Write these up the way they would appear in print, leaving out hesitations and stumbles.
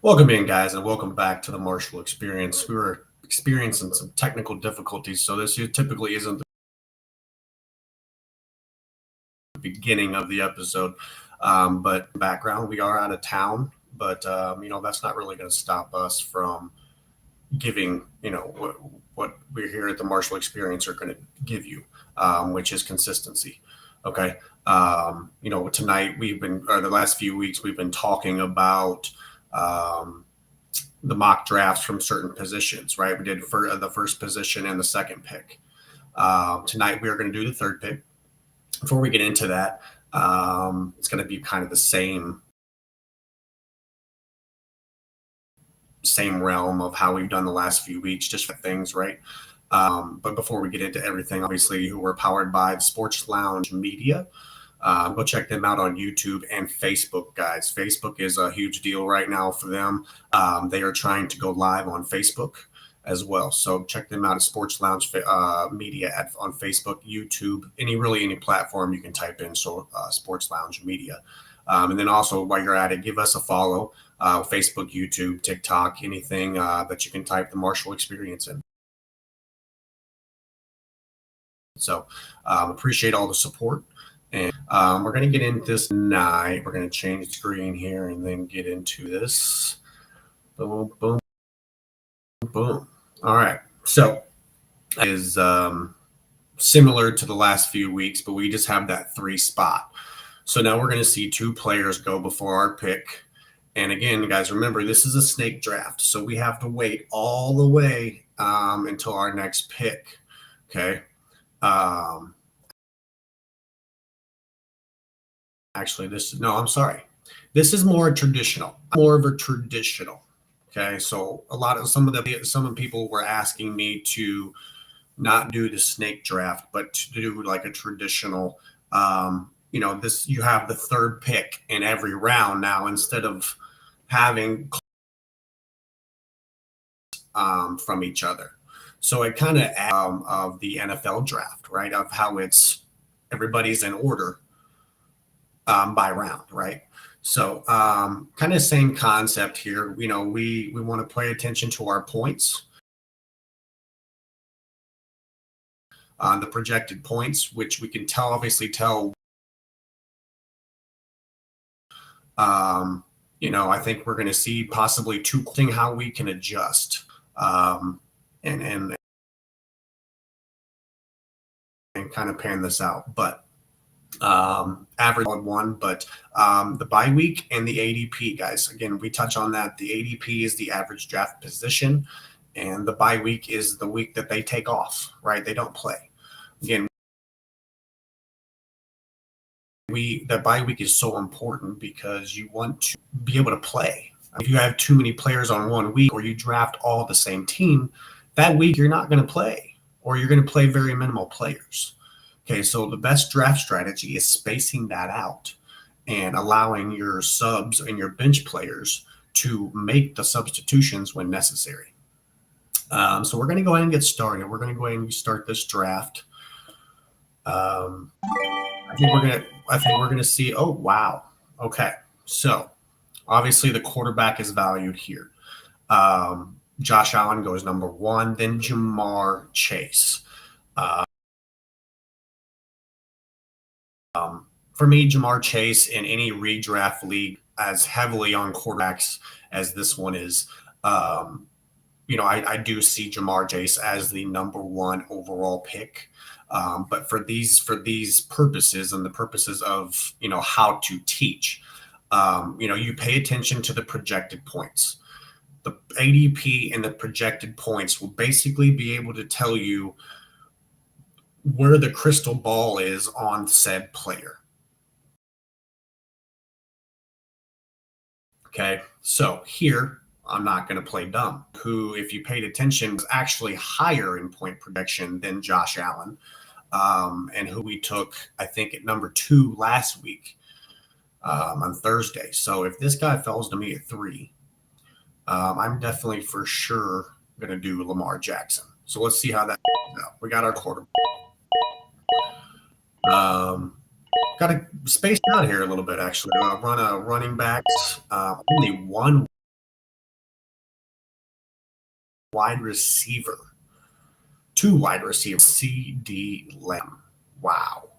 Welcome in, guys, and welcome back to the Marshall Experience. We were experiencing some technical difficulties, so this typically isn't the beginning of the episode. But background, we are out of town, but that's not really going to stop us from giving what we're here at the Marshall Experience are going to give you, which is consistency. Okay. Tonight or the last few weeks, we've been talking about. The mock drafts from certain positions, right? We did for the first position and the second pick. Tonight we are going to do the third pick. Before we get into that, it's going to be kind of the same realm of how we've done the last few weeks, just for things, right? But before we get into everything, obviously, who we're powered by the Sports Lounge Media. Go check them out on YouTube and Facebook, guys. Facebook is a huge deal right now for them. They are trying to go live on Facebook as well. So check them out at Sports Lounge Media on Facebook, YouTube, any platform you can type in. So Sports Lounge Media. And then also while you're at it, give us a follow. Facebook, YouTube, TikTok, anything that you can type the Marshall Experience in. So appreciate all the support. And we're going to get into this tonight. We're going to change the screen here and then get into this. Boom, boom, boom. All right. So it is similar to the last few weeks, but we just have that 3 spot. So now we're going to see 2 players go before our pick. And again, guys, remember, this is a snake draft. So we have to wait all the way until our next pick. Okay. Actually, I'm sorry. This is more traditional, more of a traditional. Okay. So some people were asking me to not do the snake draft, but to do like a traditional, you have the third pick in every round now instead of having from each other. So it kind of the NFL draft, right? Of how everybody's in order by round, right? So kind of same concept here. We want to pay attention to our points. The projected points, which we can obviously tell. I think we're going to see possibly 2 how we can adjust and kind of pan this out. But average on one, but the bye week and the ADP, guys. Again, we touch on that. The ADP is the average draft position, and the bye week is the week that they take off, right? They don't play. Again, the bye week is so important because you want to be able to play. If you have too many players on one week or you draft all the same team, that week you're not going to play, or you're going to play very minimal players. Okay, so the best draft strategy is spacing that out and allowing your subs and your bench players to make the substitutions when necessary. So we're going to go ahead and get started. We're going to go ahead and start this draft. I think we're gonna see. Oh wow. Okay, so obviously the quarterback is valued here. Josh Allen goes number 1, then Jamar Chase. For me, Jamar Chase in any redraft league as heavily on quarterbacks as this one is, I do see Jamar Chase as the number 1 overall pick. But for these purposes and the purposes of, how to teach, you pay attention to the projected points. The ADP and the projected points will basically be able to tell you where the crystal ball is on said player. Okay, so here, I'm not going to play dumb. Who, if you paid attention, was actually higher in point projection than Josh Allen, and who we took, I think, at number 2 last week on Thursday. So if this guy falls to me at 3, I'm definitely for sure going to do Lamar Jackson. So let's see how that goes out. We got our quarterback. Got to space out here a little bit, actually. Run a running backs. Only one wide receiver. Two wide receivers. CD Lamb. Wow.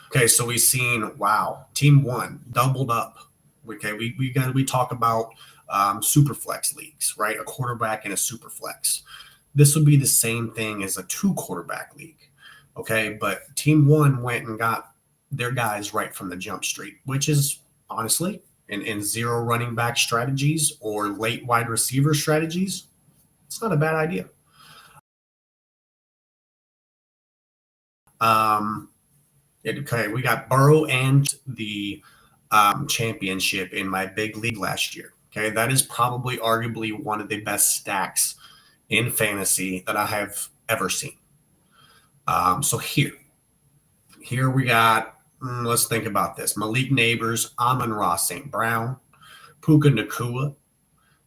Okay, so we've seen, wow, team one doubled up. Okay, we talk about SuperFlex leagues, right? A quarterback and a SuperFlex. This would be the same thing as a two quarterback league. Okay, but team one went and got their guys right from the jump street, which is honestly in zero running back strategies or late wide receiver strategies, it's not a bad idea. Okay, we got Burrow and the championship in my big league last year. Okay, that is probably arguably one of the best stacks in fantasy that I have ever seen. So here we got, let's think about this. Malik Neighbors, Amon-Ra St. Brown, Puka Nacua,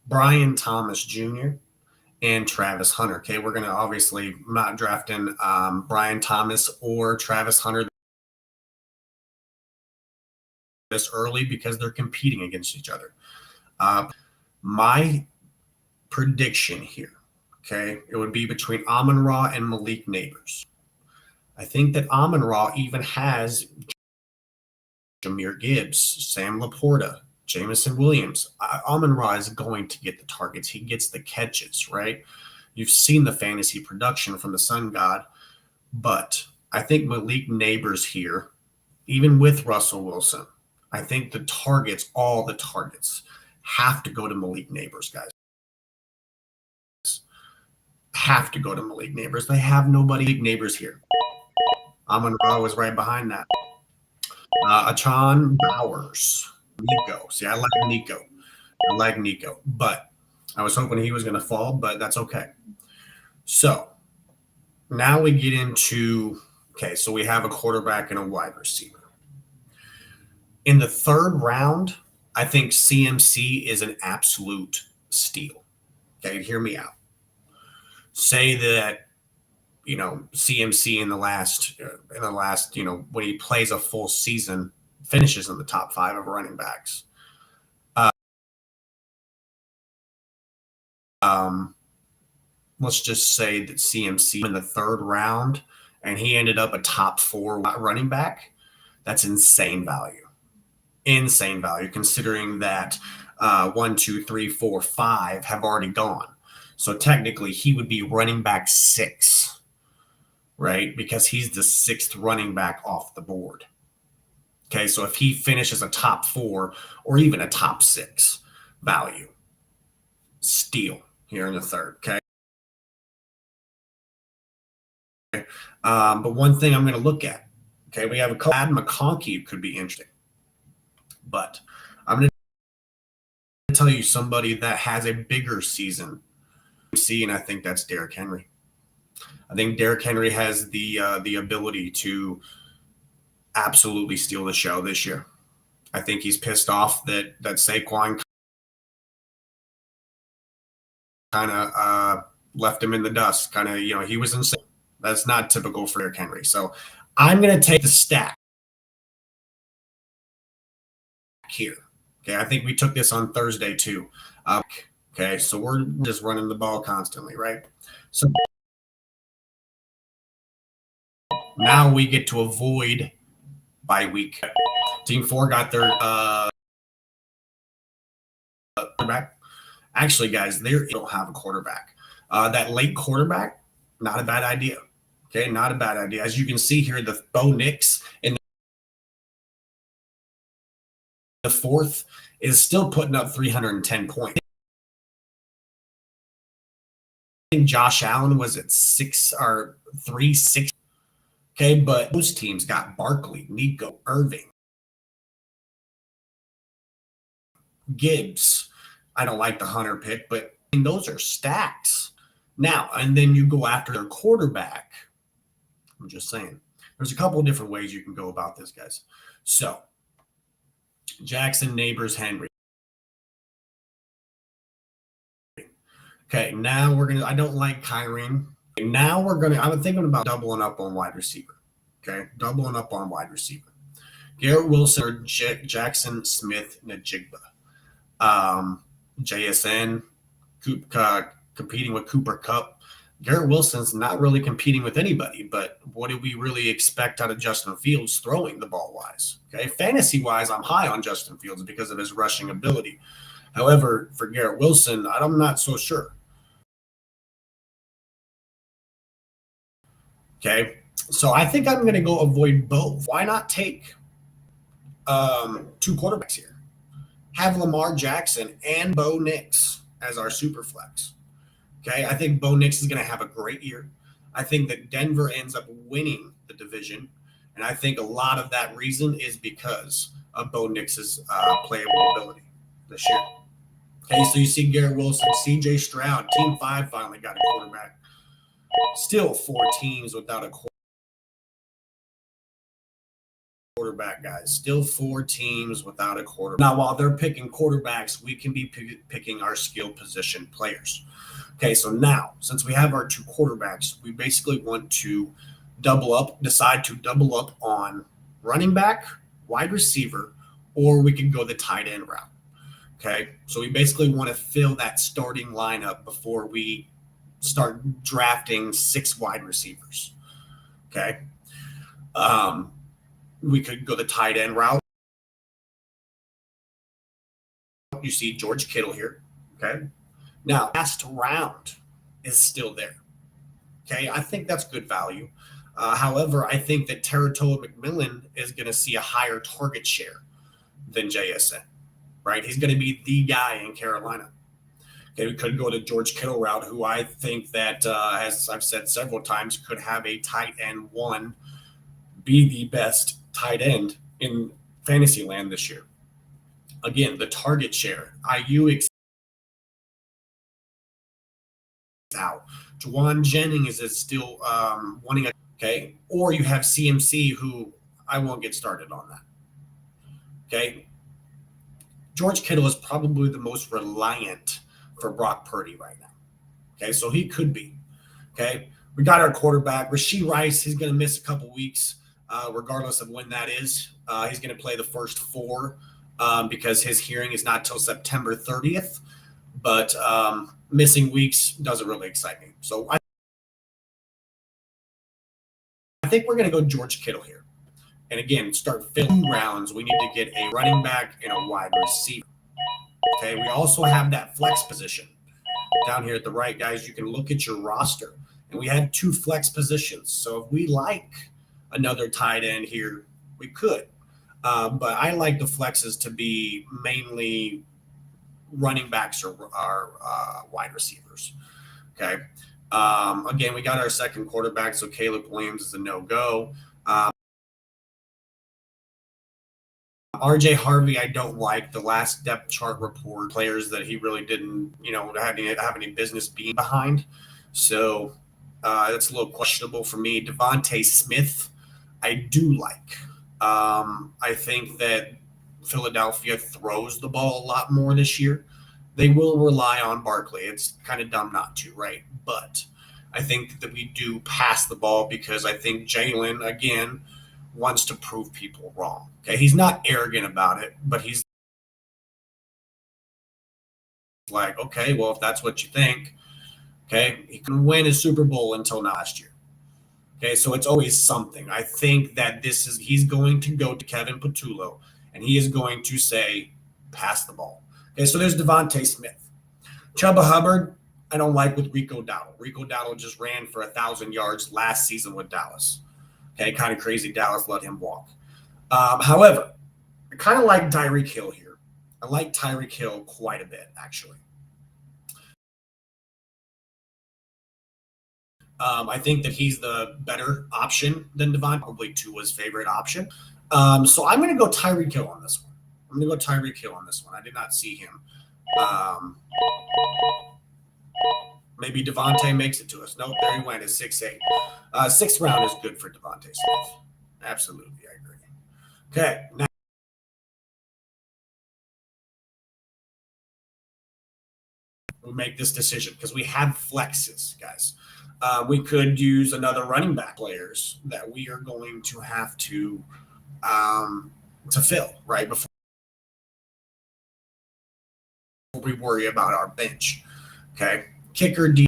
Brian Thomas Jr., and Travis Hunter. Okay, we're going to obviously not drafting Brian Thomas or Travis Hunter this early because they're competing against each other. My prediction here, okay, it would be between Amon-Ra and Malik Neighbors. I think that Amon-Ra even has Jahmyr Gibbs, Sam Laporta, Jameson Williams. Amon-Ra is going to get the targets. He gets the catches, right? You've seen the fantasy production from the Sun God, but I think Malik Neighbors here, even with Russell Wilson, I think the targets, all the targets, have to go to Malik Neighbors, guys. Have to go to Malik Neighbors. They have nobody Neighbors here. Amon-Ra was right behind that. Achan Bowers. Nico. See, I like Nico. But I was hoping he was going to fall, but that's okay. So now we get into, okay, so we have a quarterback and a wide receiver. In the third round, I think CMC is an absolute steal. Okay, hear me out. Say that, CMC in the last, when he plays a full season, finishes in the top 5 of running backs. Let's just say that CMC in the third round and he ended up a top 4 running back. That's insane value. Insane value considering that 1, 2, 3, 4, 5 have already gone. So technically he would be running back 6, right? Because he's the 6th running back off the board. Okay, so if he finishes a top 4 or even a top 6 value, steal here in the third, okay? But one thing I'm going to look at, okay, we have a couple. Ad McConkey could be interesting. But I'm going to tell you somebody that has a bigger season. And I think that's Derrick Henry. I think Derrick Henry has the ability to absolutely steal the show this year. I think he's pissed off that Saquon kind of left him in the dust. Kind of, he was insane. That's not typical for Derrick Henry. So I'm going to take the stack here. Okay, I think we took this on Thursday too. Okay, so we're just running the ball constantly, right? So now we get to avoid bye week. Team 4 got their quarterback. Actually, guys, they don't have a quarterback. That late quarterback, not a bad idea. Okay, not a bad idea. As you can see here, the Bo Nix in the 4th is still putting up 310 points. I think Josh Allen was at 360. Okay, but those teams got Barkley, Nico, Irving, Gibbs. I don't like the Hunter pick, but those are stacks. Now, and then you go after their quarterback. I'm just saying. There's a couple of different ways you can go about this, guys. So, Jackson, Neighbors, Henry. Okay, now I don't like Kyren. Now I'm thinking about doubling up on wide receiver. Okay, doubling up on wide receiver. Garrett Wilson or Jackson Smith Najigba. JSN, competing with Cooper Kupp. Garrett Wilson's not really competing with anybody, but what do we really expect out of Justin Fields throwing the ball wise? Okay, fantasy wise, I'm high on Justin Fields because of his rushing ability. However, for Garrett Wilson, I'm not so sure. Okay, so I think I'm going to go avoid both. Why not take two quarterbacks here? Have Lamar Jackson and Bo Nix as our super flex. Okay, I think Bo Nix is going to have a great year. I think that Denver ends up winning the division, and I think a lot of that reason is because of Bo Nix's playable ability this year. Okay, so you see Garrett Wilson, C.J. Stroud, Team 5 finally got a quarterback. Still 4 teams without a quarterback, guys. Still 4 teams without a quarterback. Now, while they're picking quarterbacks, we can be picking our skill position players. Okay, so now, since we have our 2 quarterbacks, we basically want to decide to double up on running back, wide receiver, or we can go the tight end route. Okay, so we basically want to fill that starting lineup before we start drafting 6 wide receivers. Okay, we could go the tight end route. You see George Kittle here. Okay, now last round is still there. Okay, I think that's good value. However, I think that Teratoa McMillan is going to see a higher target share than JSN. Right, he's going to be the guy in Carolina. Okay, we could go to George Kittle route, who I think that, as I've said several times, could have a tight end 1 be the best tight end in fantasy land this year. Again, the target share, IU out. Juwan Jennings is still wanting a, okay, or you have CMC, who I won't get started on that. Okay, George Kittle is probably the most reliant for Brock Purdy right now. Okay, so he could be. Okay, we got our quarterback, Rashee Rice. He's going to miss a couple weeks, regardless of when that is. He's going to play the first 4 because his hearing is not till September 30th. But missing weeks doesn't really excite me. So I think we're going to go George Kittle here. And again, start filling rounds. We need to get a running back and a wide receiver. Okay, we also have that flex position down here at the right, guys. You can look at your roster, and we have 2 flex positions. So if we like another tight end here, we could. But I like the flexes to be mainly running backs or wide receivers. Okay. Again, we got our second quarterback, so Caleb Williams is a no-go. RJ Harvey, I don't like. The last depth chart report players that he really didn't, have any business being behind. So that's a little questionable for me. Devontae Smith, I do like. I think that Philadelphia throws the ball a lot more this year. They will rely on Barkley. It's kind of dumb not to, right? But I think that we do pass the ball because I think Jalen, again, wants to prove people wrong. Okay, he's not arrogant about it, but he's like, okay, well, if that's what you think, okay, he couldn't win a Super Bowl until last year. Okay, so it's always something. I think that he's going to go to Kevin Patullo, and he is going to say, pass the ball. Okay, so there's Devontae Smith. Chuba Hubbard, I don't like with Rico Dowdle. Rico Dowdle just ran for 1,000 yards last season with Dallas. Okay, kind of crazy Dallas let him walk. However, I kind of like Tyreek Hill here. I like Tyreek Hill quite a bit, actually. I think that he's the better option than Devon, probably Tua's favorite option. So I'm going to go Tyreek Hill on this one. I'm going to go Tyreek Hill on this one. I did not see him. Maybe Devontae makes it to us. Nope, there he went. It's 6'8". 6th round is good for Devontae Smith. Absolutely, I agree. Okay, now we make this decision because we have flexes, guys. We could use another running back players that we are going to have to fill right before we worry about our bench. Okay, Kicker D,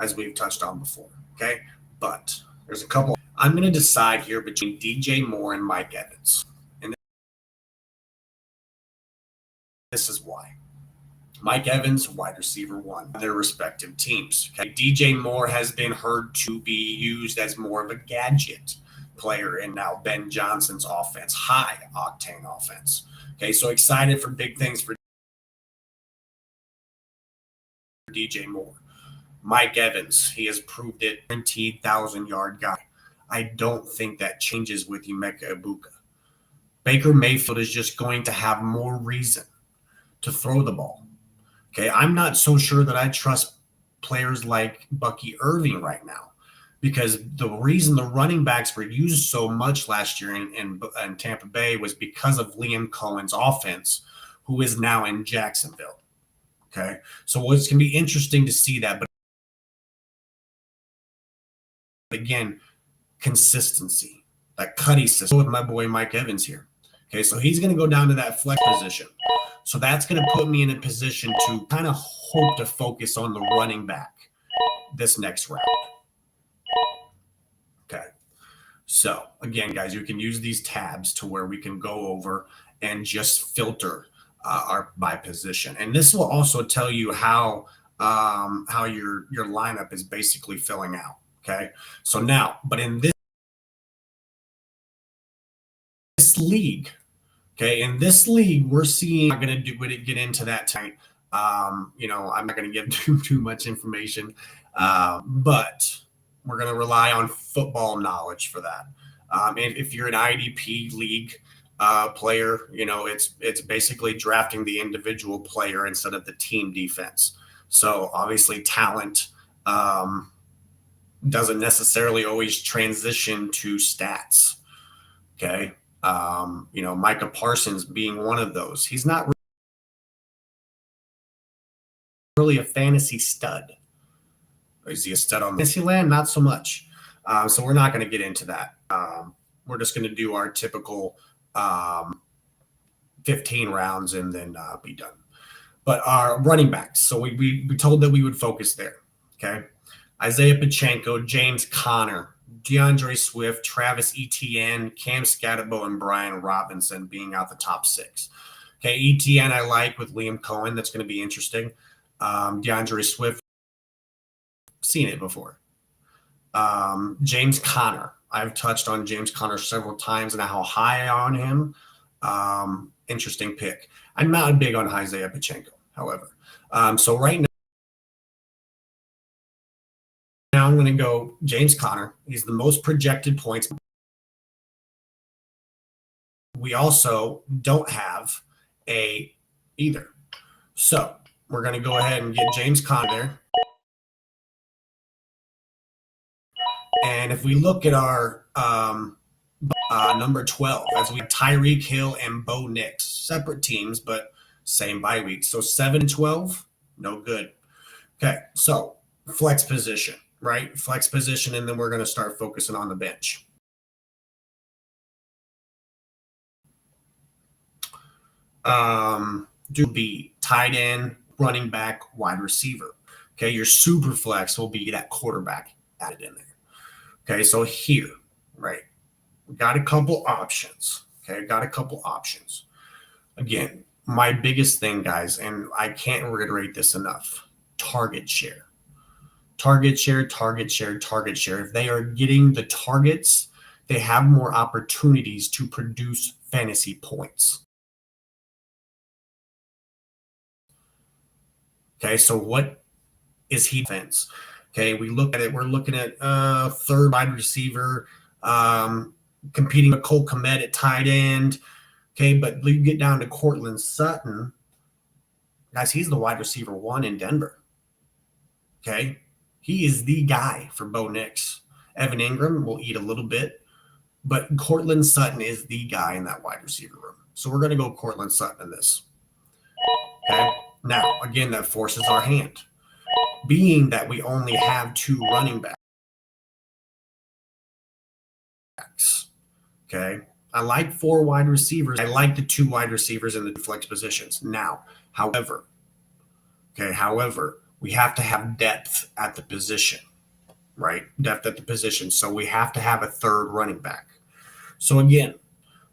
as we've touched on before. Okay, but there's a couple. I'm going to decide here between DJ Moore and Mike Evans, and this is why. Mike Evans, wide receiver one, their respective teams. Okay. DJ Moore has been heard to be used as more of a gadget player in now Ben Johnson's offense, high octane offense. Okay, so excited for big things for DJ Moore. Mike Evans, he has proved it, guaranteed 1,000-yard guy. I don't think that changes with Emeka Egbuka. Baker Mayfield is just going to have more reason to throw the ball. Okay, I'm not so sure that I trust players like Bucky Irving right now, because the reason the running backs were used so much last year in Tampa Bay was because of Liam Cohen's offense, who is now in Jacksonville. Okay, so it's going to be interesting to see that. But again, consistency, that Cuddy system with my boy Mike Evans here. Okay, so he's going to go down to that flex position. So that's going to put me in a position to kind of hope to focus on the running back this next round. Okay. So again, guys, you can use these tabs to where we can go over and just filter our by position. And this will also tell you how your lineup is basically filling out. Okay. So now, but in this league, okay, in this league, we're seeing, I'm going to get into that tonight. I'm not going to give too much information, but we're going to rely on football knowledge for that. If you're an IDP league player, it's basically drafting the individual player instead of the team defense. So obviously talent doesn't necessarily always transition to stats. Okay. Micah Parsons being one of those. He's not really a fantasy stud. Is he a stud on fantasy land? Not so much. So we're not going to get into that. We're just going to do our typical 15 rounds and then be done. But our running backs. So we told that we would focus there. Okay. Isaiah Pacheco, James Conner, DeAndre Swift, Travis Etienne, Cam Scatterbo, and Brian Robinson being out the top 6. Okay, Etienne I like with Liam Cohen. That's going to be interesting. DeAndre Swift, seen it before. James Conner. I've touched on James Conner several times and how high on him. Interesting pick. I'm not big on Isaiah Pacheco, however. So right now I'm going to go James Conner. He's the most projected points. We also don't have a either. So we're going to go ahead and get James Conner there. And if we look at our number 12, as we have Tyreek Hill and Bo Nix, separate teams, but same bye week. So 7 and 12, no good. Okay, so flex position, right? Flex position, and then we're going to start focusing on the bench. Do be tight end, running back, wide receiver. Okay, your super flex will be that quarterback added in there. Okay, so here, right, we got a couple options. Okay, got a couple options. Again, my biggest thing, guys, and I can't reiterate this enough, target share. Target share, target share, target share. If they are getting the targets, they have more opportunities to produce fantasy points. Okay, so what is he defense? Okay, we look at it. We're looking at third wide receiver, competing with Cole Kmet at tight end. Okay, but you get down to Cortland Sutton. Guys, he's the wide receiver 1 in Denver. Okay, he is the guy for Bo Nix. Evan Ingram will eat a little bit, but Cortland Sutton is the guy in that wide receiver room. So we're going to go Cortland Sutton in this. Okay, now, again, that forces our hand. Being that we only have 2 running backs. Okay. I like 4 wide receivers. I like the 2 wide receivers in the flex positions. Now, however, Okay. However, we have to have depth at the position, right? Depth at the position. So we have to have a third running back. So again,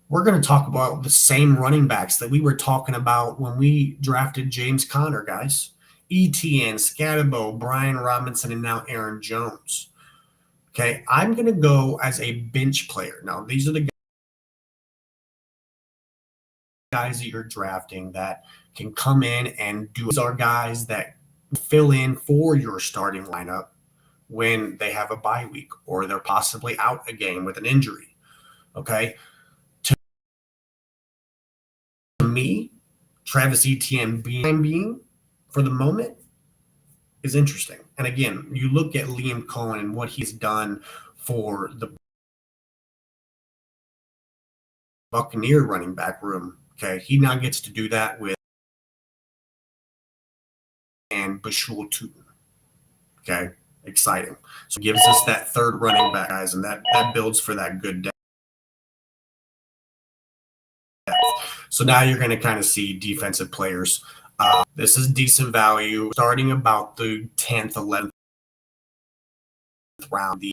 we're going to talk about the same running backs that we were talking about when we drafted James Conner, guys. ETN, Scatterbo, Brian Robinson, and now Aaron Jones. Okay, I'm going to go as a bench player. Now, these are the guys that you're drafting that can come in and do. These are guys that fill in for your starting lineup when they have a bye week or they're possibly out a game with an injury. Okay, to me, Travis Etienne being for the moment is interesting. And again, you look at Liam Cohen and what he's done for the Buccaneer running back room. Okay, he now gets to do that with and Bashul Tootin. Okay, exciting. So it gives us that third running back, guys, and that builds for that good depth. So now you're going to kind of see defensive players. This is decent value, starting about the 10th, 11th round.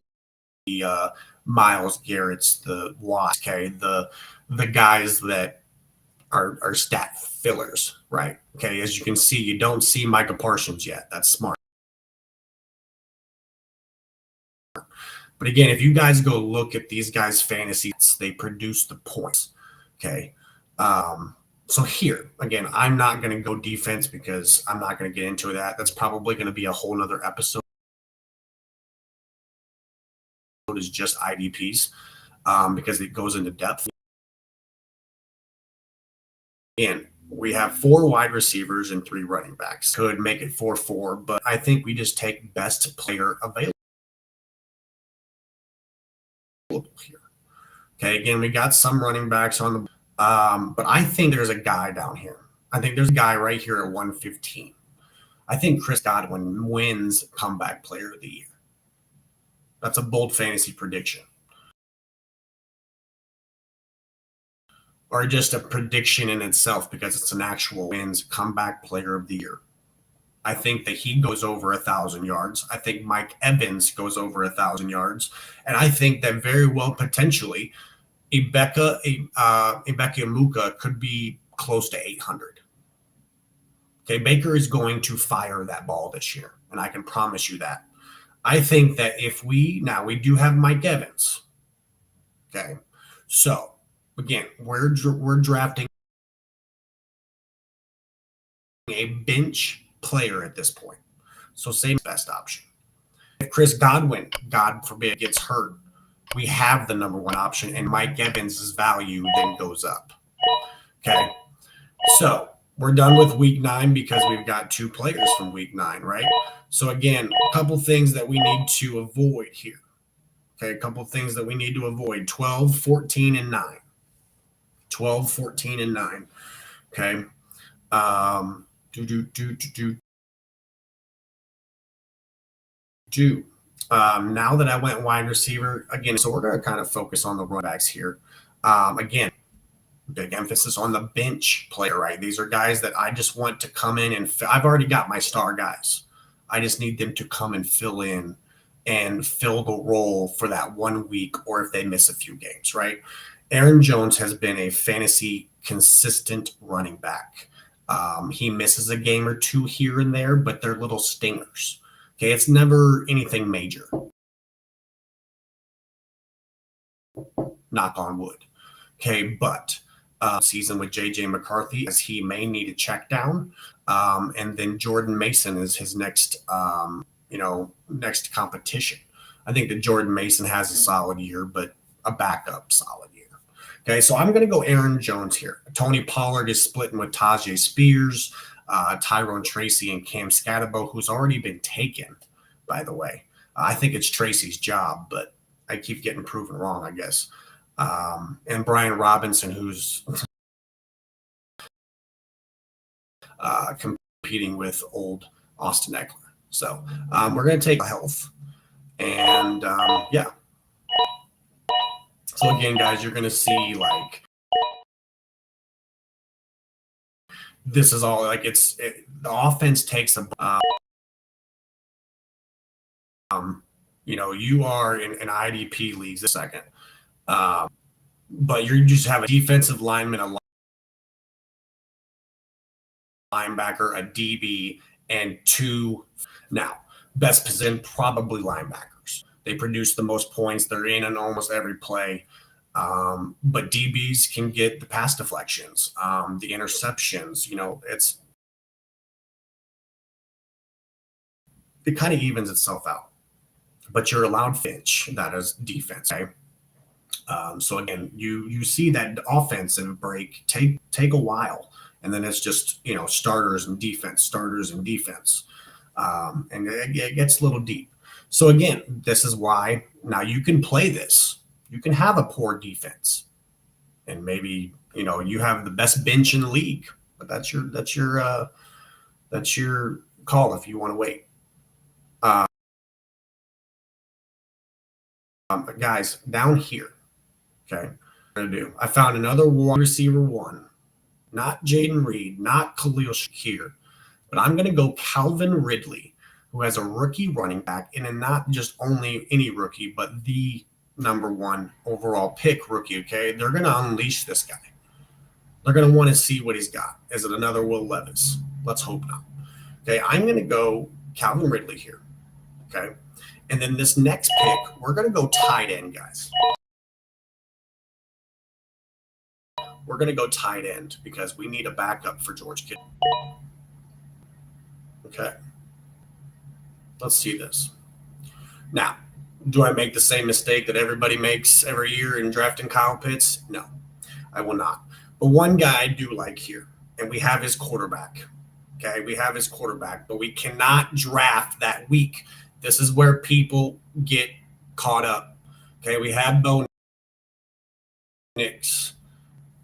The Miles Garrett's, the Watts, okay, the guys that are stat fillers, right? Okay, as you can see, you don't see Micah Parsons yet. That's smart. But again, if you guys go look at these guys' fantasies, they produce the points. Okay. So here, again, I'm not going to go defense because I'm not going to get into that. That's probably going to be a whole nother episode. Is just IDPs because it goes into depth. Again, we have 4 wide receivers and 3 running backs. Could make it 4-4, but I think we just take best player available here. Okay, again, we got some running backs on the but I think there's a guy down here. I think there's a guy right here at 115. I think Chris Godwin wins comeback player of the year. That's a bold fantasy prediction. Or just a prediction in itself because it's an actual wins comeback player of the year. I think that he goes over 1,000 yards. I think Mike Evans goes over 1,000 yards. And I think that very well potentially Ibeka Imuka could be close to 800. Okay, Baker is going to fire that ball this year, and I can promise you that. I think that if we do have Mike Evans. Okay, so again, we're drafting a bench player at this point. So same best option. If Chris Godwin, God forbid, gets hurt, we have the number 1 option, and Mike Evans' value then goes up. Okay, so we're done with week 9 because we've got 2 players from week 9, right? So again, a couple things that we need to avoid here. Okay, a couple things that we need to avoid: 12, 14, and 9. 12, 14, and 9. Okay. Now that I went wide receiver, again, so we're going to kind of focus on the running backs here. Again, big emphasis on the bench player, right? These are guys that I just want to come in and I've already got my star guys. I just need them to come and fill in and fill the role for that 1 week or if they miss a few games, right? Aaron Jones has been a fantasy consistent running back. He misses a game or 2 here and there, but they're little stingers. Okay, it's never anything major. Knock on wood. Okay, but season with J.J. McCarthy as he may need a check down. And then Jordan Mason is his next next competition. I think that Jordan Mason has a solid year, but a backup solid year. Okay, so I'm going to go Aaron Jones here. Tony Pollard is splitting with Tajay Spears, Tyrone Tracy, and Cam Scatterbo, who's already been taken, by the way. I think it's Tracy's job, but I keep getting proven wrong, I guess. And Brian Robinson, who's competing with old Austin Eckler. So we're going to take health. And yeah. So again, guys, you're going to see like this is all like the offense takes a you are in an IDP leagues a second, but you just have a defensive lineman, a linebacker, a DB, and two. Now, best position probably linebackers. They produce the most points. They're in almost every play. But DBs can get the pass deflections, the interceptions. It kind of evens itself out. But you're allowed Finch, that is defense. Okay? So again, you see that offensive break take a while, and then it's just starters and defense, and it gets a little deep. So again, this is why now you can play this. You can have a poor defense, and maybe you have the best bench in the league, but that's your call if you want to wait. Guys, down here, okay, I'm gonna do. I found another wide receiver one, not Jaden Reed, not Khalil Shakir, but I'm gonna go Calvin Ridley, who has a rookie running back, and not just only any rookie, but the number one overall pick rookie. Okay, they're gonna unleash this guy. They're gonna want to see what he's got. Is it another Will Levis? Let's hope not. Okay, I'm gonna go Calvin Ridley here. Okay. And then this next pick, we're going to go tight end, guys. We're going to go tight end because we need a backup for George Kittle. Okay. Let's see this. Now, do I make the same mistake that everybody makes every year in drafting Kyle Pitts? No, I will not. But one guy I do like here, and we have his quarterback. Okay, we have his quarterback, but we cannot draft that week. This is where people get caught up. Okay, we have Bo Nix,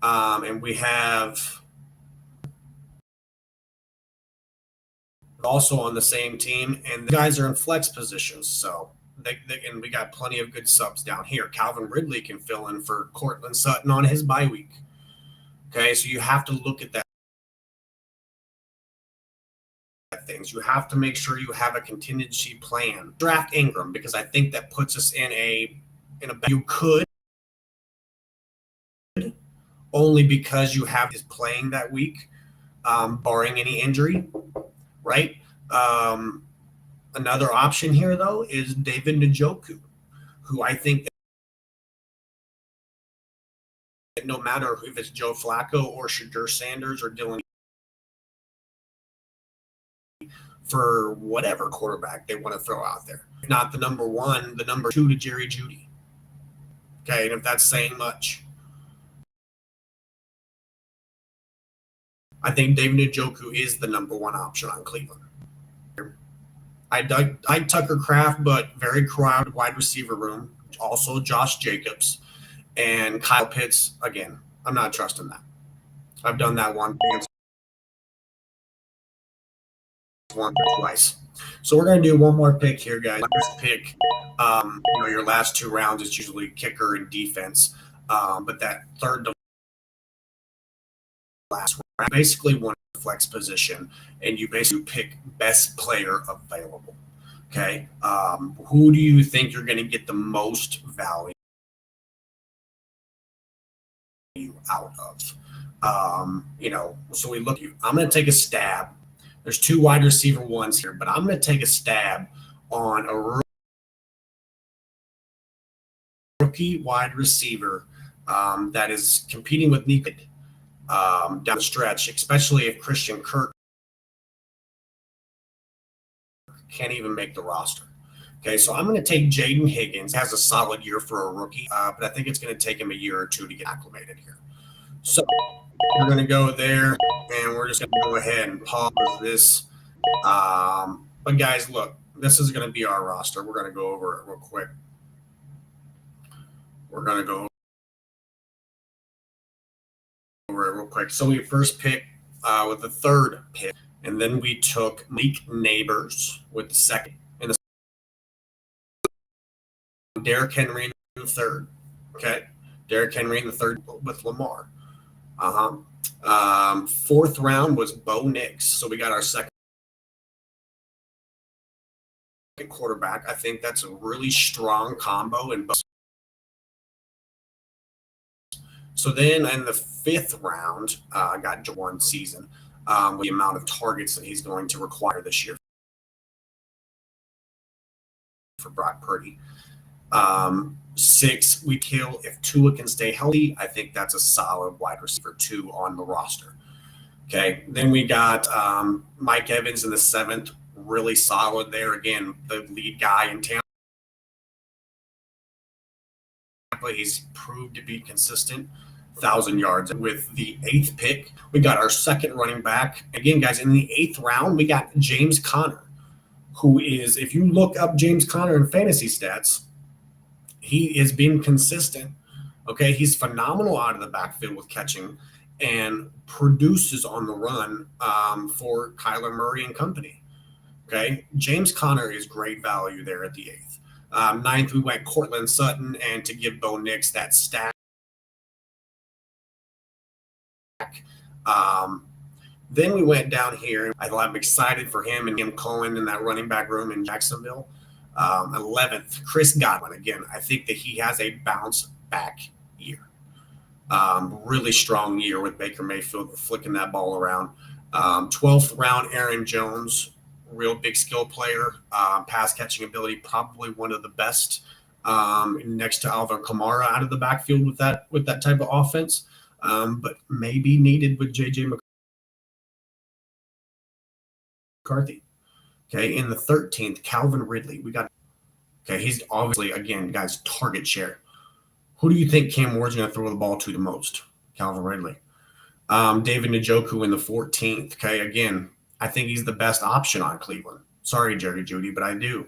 and we have also on the same team, and the guys are in flex positions. So, and we got plenty of good subs down here. Calvin Ridley can fill in for Cortland Sutton on his bye week. Okay, so you have to look at that. Things. You have to make sure you have a contingency plan. Draft Ingram because I think that puts us in a you could only because you have his playing that week, barring any injury, right? Another option here though is David Njoku, who I think that no matter if it's Joe Flacco or Shadur Sanders or Dylan for whatever quarterback they want to throw out there. If not the number one, the number two to Jerry Jeudy. Okay, and if that's saying much. I think David Njoku is the number one option on Cleveland. I Tucker Kraft, but very crowded wide receiver room. Also Josh Jacobs and Kyle Pitts. Again, I'm not trusting that. I've done that once or twice. So we're going to do one more pick here, guys. Last pick, your last two rounds is usually kicker and defense, but that third to last round, basically one flex position, and you basically pick best player available. Okay, who do you think you're going to get the most value out of? So we look at you. I'm going to take a stab. There's two wide receiver ones here, but I'm going to take a stab on a rookie wide receiver that is competing with Nico down the stretch, especially if Christian Kirk can't even make the roster. Okay, so I'm going to take Jaden Higgins. Has a solid year for a rookie, but I think it's going to take him a year or two to get acclimated here. So we're going to go there, and we're just going to go ahead and pause this. But guys, look, this is going to be our roster. We're going to go over it real quick. We're going to go over it real quick. So we first picked with the third pick, and then we took Malik Neighbors with the second, and Derrick Henry in the third. Okay, Derrick Henry in the third with Lamar. Uh huh. Fourth round was Bo Nix. So we got our second quarterback. I think that's a really strong combo in both. So then in the fifth round, I got one season with the amount of targets that he's going to require this year for Brock Purdy. Six, we kill if Tua can stay healthy. I think that's a solid wide receiver 2 on the roster. Okay. Then we got Mike Evans in the seventh, really solid there. Again, the lead guy in Tampa. He's proved to be consistent. 1,000 yards. With the eighth pick, we got our second running back. Again, guys, in the eighth round, we got James Conner, who is, if you look up James Conner in fantasy stats, he is being consistent. Okay, he's phenomenal out of the backfield with catching and produces on the run for Kyler Murray and company. Okay, James Conner is great value there at the eighth. Ninth, we went Cortland Sutton, and to give Bo Nix that stack. Then we went down here. I'm excited for him and Jim Cohen in that running back room in Jacksonville. 11th, Chris Godwin. Again, I think that he has a bounce back year. Really strong year with Baker Mayfield flicking that ball around. 12th round, Aaron Jones, real big skill player, pass catching ability, probably one of the best next to Alvin Kamara out of the backfield with that type of offense. But maybe needed with J.J. McCarthy. Okay, in the 13th, Calvin Ridley. He's obviously, again, guys, target share. Who do you think Cam Ward's going to throw the ball to the most? Calvin Ridley. David Njoku in the 14th. Okay, again, I think he's the best option on Cleveland. Sorry, Jerry Jeudy, but I do.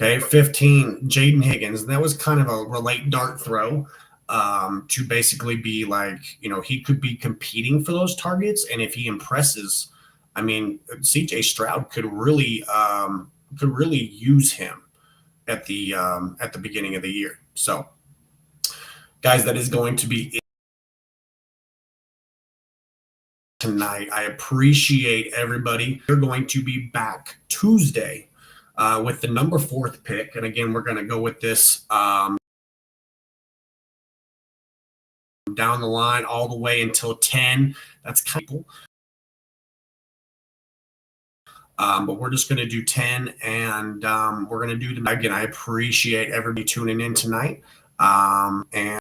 Okay, 15, Jaden Higgins. That was kind of a relate dart throw to basically be like, he could be competing for those targets. And if he impresses, I mean, CJ Stroud could really use him at the beginning of the year. So, guys, that is going to be it tonight. I appreciate everybody. We're going to be back Tuesday with the number 4th pick. And again, we're going to go with this down the line all the way until 10. That's kind of cool. But we're just going to do 10, and we're going to do them again. I appreciate everybody tuning in tonight. And